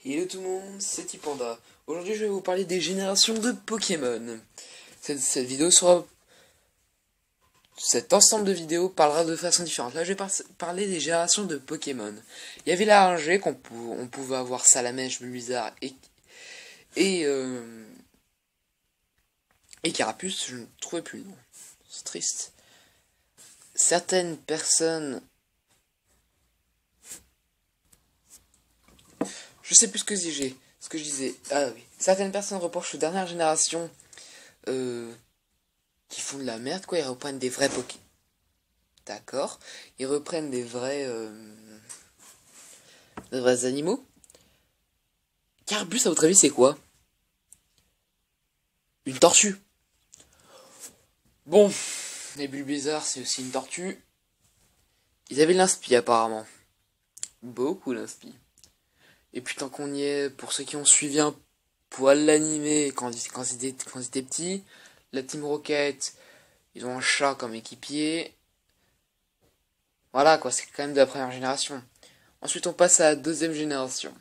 Hello tout le monde, c'est Tipanda. Aujourd'hui je vais vous parler des générations de Pokémon. Cet ensemble de vidéos parlera de façon différente. Là je vais parler des générations de Pokémon. Il y avait la 1G, on pouvait avoir Salamèche, Bulbizarre et, euh, et Carapuce, je ne trouvais plus le nom. C'est triste. Certaines personnes... Je sais plus ce que je disais. Ah oui. Certaines personnes reprochent aux dernières générations qui font de la merde, quoi. Ils reprennent des vrais Pokémon. D'accord. Ils reprennent des vrais animaux. Carbus, à votre avis, c'est quoi? Une tortue. Bon, les Bulbizarres, c'est aussi une tortue. Ils avaient l'inspi, apparemment. Beaucoup l'inspi. Et puis, tant qu'on y est, pour ceux qui ont suivi un poil l'animé quand ils étaient petits, la Team Rocket, ils ont un chat comme équipier. Voilà, quoi, c'est quand même de la première génération. Ensuite, on passe à la deuxième génération.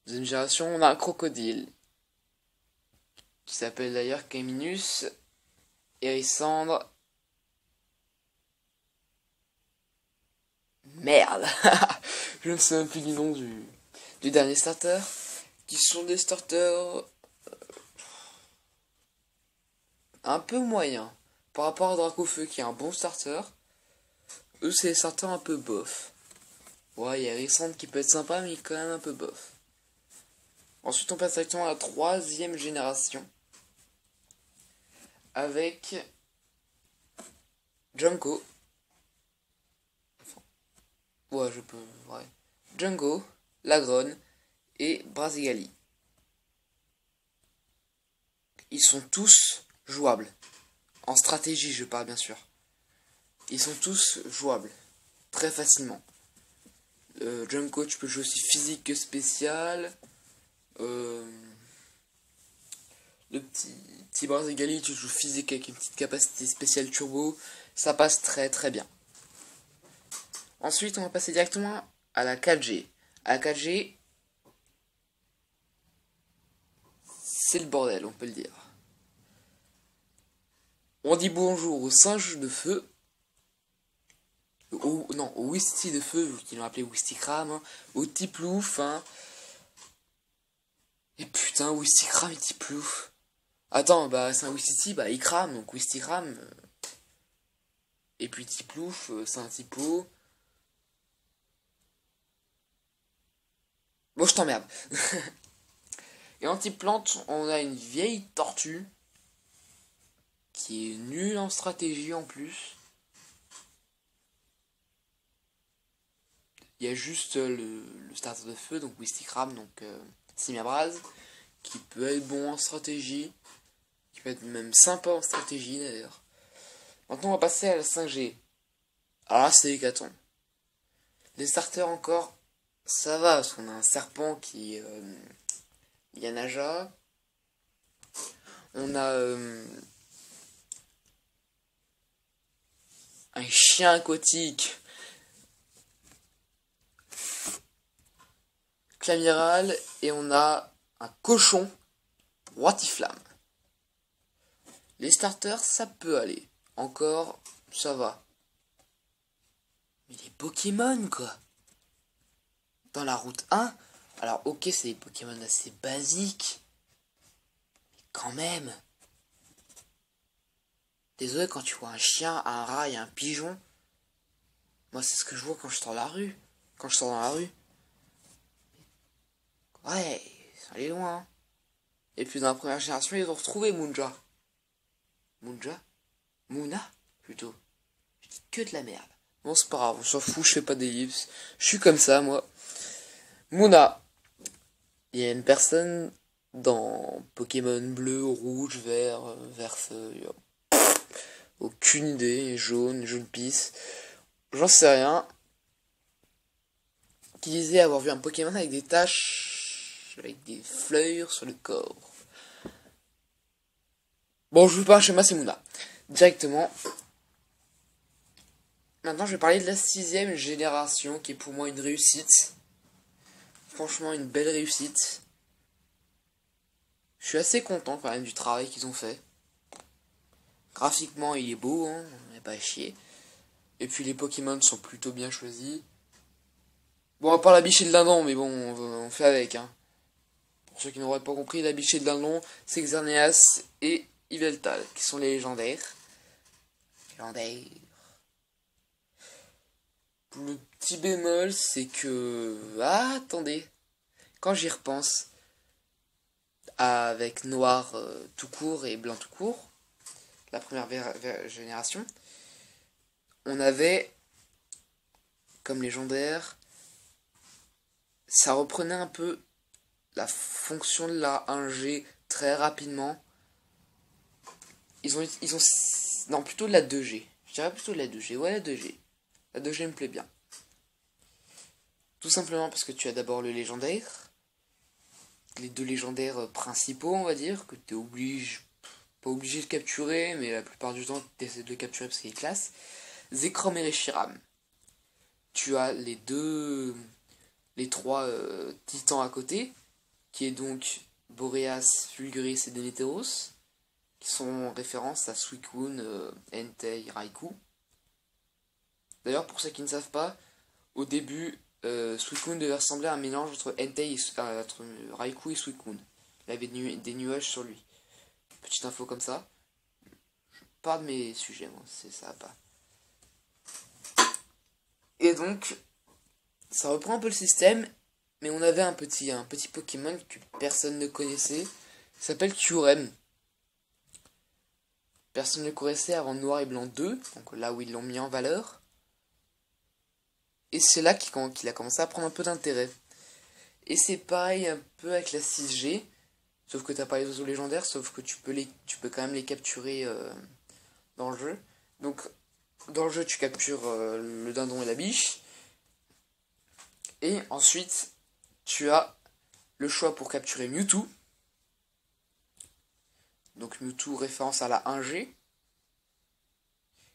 Deuxième génération, on a un crocodile. Qui s'appelle d'ailleurs Caminus, Hérissandre. Merde. Je ne sais même plus du nom du dernier starter. Qui sont des starters un peu moyens. Par rapport à Dracofeu qui est un bon starter. Eux c'est des starters un peu bof. Ouais, il y a Hérissandre qui peut être sympa mais quand même un peu bof. Ensuite on passe directement à la troisième génération. Avec Junko. Ouais, je peux. Ouais. Django, Lagron et Brasigali. Ils sont tous jouables. En stratégie, je parle bien sûr. Ils sont tous jouables. Très facilement. Junko, tu peux jouer aussi physique que spécial. Le petit Brasigali, tu joues physique avec une petite capacité spéciale turbo. Ça passe très très bien. Ensuite, on va passer directement à la 4G. À la 4G, c'est le bordel, on peut le dire. On dit bonjour au singe de feu. Au Wisty de feu, qu'ils l'ont appelé Wistikram. Hein, au Tiplouf. Hein. Et putain, Wistikram et Tiplouf. Attends, bah c'est un Wistiti, bah il crame, donc Wistikram. Et puis Tiplouf, c'est un Tipo. Bon, je t'emmerde. Et en type plante, on a une vieille tortue. Qui est nulle en stratégie en plus. Il y a juste le starter de feu, donc Wistikram, donc Simiabraz, qui peut être bon en stratégie, qui peut être même sympa en stratégie d'ailleurs. Maintenant on va passer à la 5G. Alors là c'est hécatombe. Les starters encore, ça va, parce qu'on a un serpent qui est Yanaja. On a un chien aquatique, Clamiral, et on a un cochon, Roitiflamme. Les starters, ça peut aller. Encore, ça va. Mais les Pokémon, quoi. Dans la route 1, alors ok, c'est des Pokémon assez basiques. Mais quand même. Désolé, quand tu vois un chien, un rat et un pigeon. Moi, c'est ce que je vois quand je sors dans la rue. Quand je sors dans la rue. Ouais, ça allait loin. Hein. Et puis dans la première génération, ils ont retrouvé Munja. Munja Muna, plutôt. Je dis que de la merde. Bon, c'est pas grave, on s'en fout, je fais pas des livres. Je suis comme ça, moi. Muna. Il y a une personne dans Pokémon bleu, rouge, vert, vert feu. Aucune idée, jaune, jaune pisse. J'en sais rien. Qui disait avoir vu un Pokémon avec des taches, avec des fleurs sur le corps. Bon, je vous parle chez moi, c'est Muna. Directement. Maintenant, je vais parler de la 6ème génération, qui est pour moi une réussite. franchement une belle réussite. Je suis assez content quand même du travail qu'ils ont fait. Graphiquement il est beau, hein, on n'est pas à chier. Et puis les Pokémon sont plutôt bien choisis. Bon, à part la biche et le dindon, mais bon, on fait avec, hein. Pour ceux qui n'auraient pas compris, la biche et le dindon, c'est Xerneas et Yveltal, qui sont les légendaires. Légendaires. Le petit bémol, c'est que... Ah, attendez. Quand j'y repense, avec noir tout court et blanc tout court, la première génération, on avait, comme légendaire, ça reprenait un peu la fonction de la 1G très rapidement. Ils ont... Non, plutôt de la 2G. Je dirais plutôt de la 2G. Ouais, la 2G. La 2G me plaît bien. Tout simplement parce que tu as d'abord le légendaire. Les deux légendaires principaux, on va dire, que tu es pas obligé de capturer, mais la plupart du temps, tu essaies de le capturer parce qu'il est classe. Zekrom et Reshiram. Tu as les trois titans à côté, qui est donc Boreas, Fulguris et Deneteros, qui sont en référence à Suicune, Entei, Raikou. D'ailleurs, pour ceux qui ne savent pas, au début, Suicune devait ressembler à un mélange entre Entei entre Raikou et Suicune. Il avait des nuages sur lui. Petite info comme ça. Je parle de mes sujets, moi, c'est ça, pas. Et donc, ça reprend un peu le système, mais on avait un petit Pokémon que personne ne connaissait. Il s'appelle Kyurem. Personne ne le connaissait avant Noir et Blanc 2, donc là où ils l'ont mis en valeur. Et c'est là qu'il a commencé à prendre un peu d'intérêt. Et c'est pareil un peu avec la 6G, sauf que t'as pas les oiseaux légendaires, sauf que tu peux quand même les capturer dans le jeu. Donc dans le jeu tu captures le dindon et la biche. Et ensuite tu as le choix pour capturer Mewtwo. Donc Mewtwo référence à la 1G.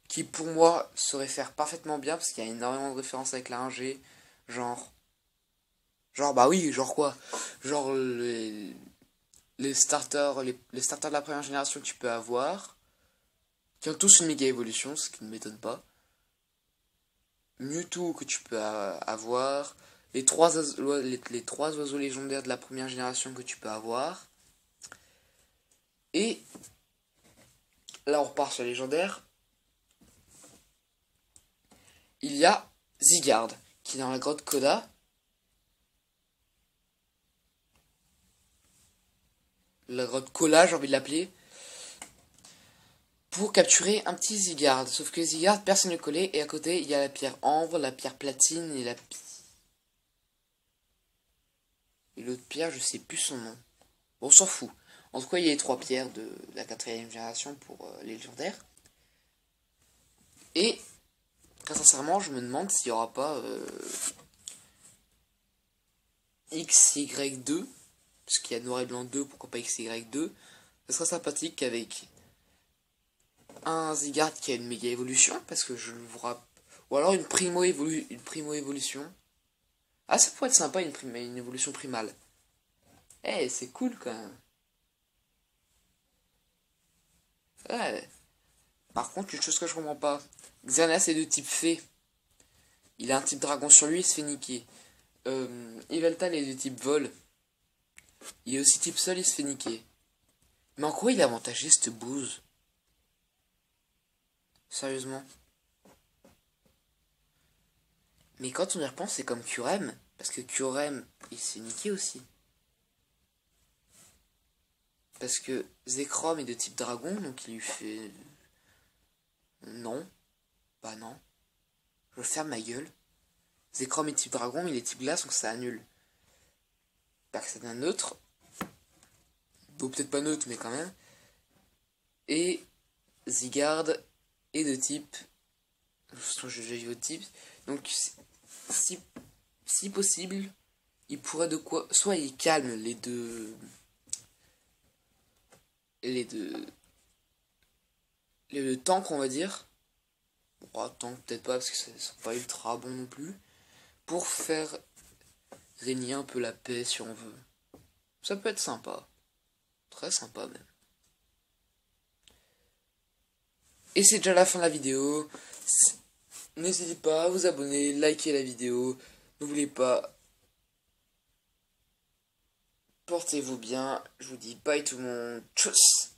Qui pour moi se réfère parfaitement bien parce qu'il y a énormément de références avec la 1G. Genre bah oui, genre quoi? Genre les starters de la première génération que tu peux avoir, qui ont tous une méga évolution, ce qui ne m'étonne pas. Mewtwo que tu peux avoir, les trois oiseaux légendaires de la première génération que tu peux avoir. Et là on repart sur les légendaires. Il y a Zygarde, qui est dans la grotte Koda. La grotte Kola, j'ai envie de l'appeler. Pour capturer un petit Zygarde. Sauf que Zygarde, personne ne le connaît. Et à côté, il y a la pierre ambre, la pierre platine et et l'autre pierre, je sais plus son nom. Bon, on s'en fout. En tout cas, il y a les trois pierres de la 4ème génération pour les légendaires. Et, très sincèrement, je me demande s'il n'y aura pas XY2. Parce qu'il y a Noir et Blanc 2, pourquoi pas XY2. Ce serait sympathique avec un Zygarde qui a une méga évolution, parce que je le vois. Ou alors une primo évolution. Ah, ça pourrait être sympa, une évolution primale. Eh, c'est cool quand même. Ouais. Par contre, une chose que je comprends pas. Xerneas est de type fée. Il a un type dragon sur lui, il se fait niquer. Yveltal est de type vol. Il est aussi type sol, il se fait niquer. Mais en quoi il est avantagé cette bouse? Sérieusement. Mais quand on y repense, c'est comme Kyurem. Parce que Kyurem, il s'est niqué aussi. Parce que Zekrom est de type dragon, donc il lui fait... Non. Bah non. Je ferme ma gueule. Zekrom est type dragon, il est type glace, donc ça annule. Parce que c'est un neutre. Bon, peut-être pas neutre, mais quand même. Et Zygarde est de type... J'ai vu au type. Donc, si possible, il pourrait de quoi... Soit il calme les deux... Le tank, on va dire. Bon, tank peut-être pas parce que c'est pas ultra bon non plus. Pour faire régner un peu la paix si on veut. Ça peut être sympa. Très sympa même. Et c'est déjà la fin de la vidéo. N'hésitez pas à vous abonner, liker la vidéo. N'oubliez pas. Portez-vous bien. Je vous dis bye tout le monde. Tchuss.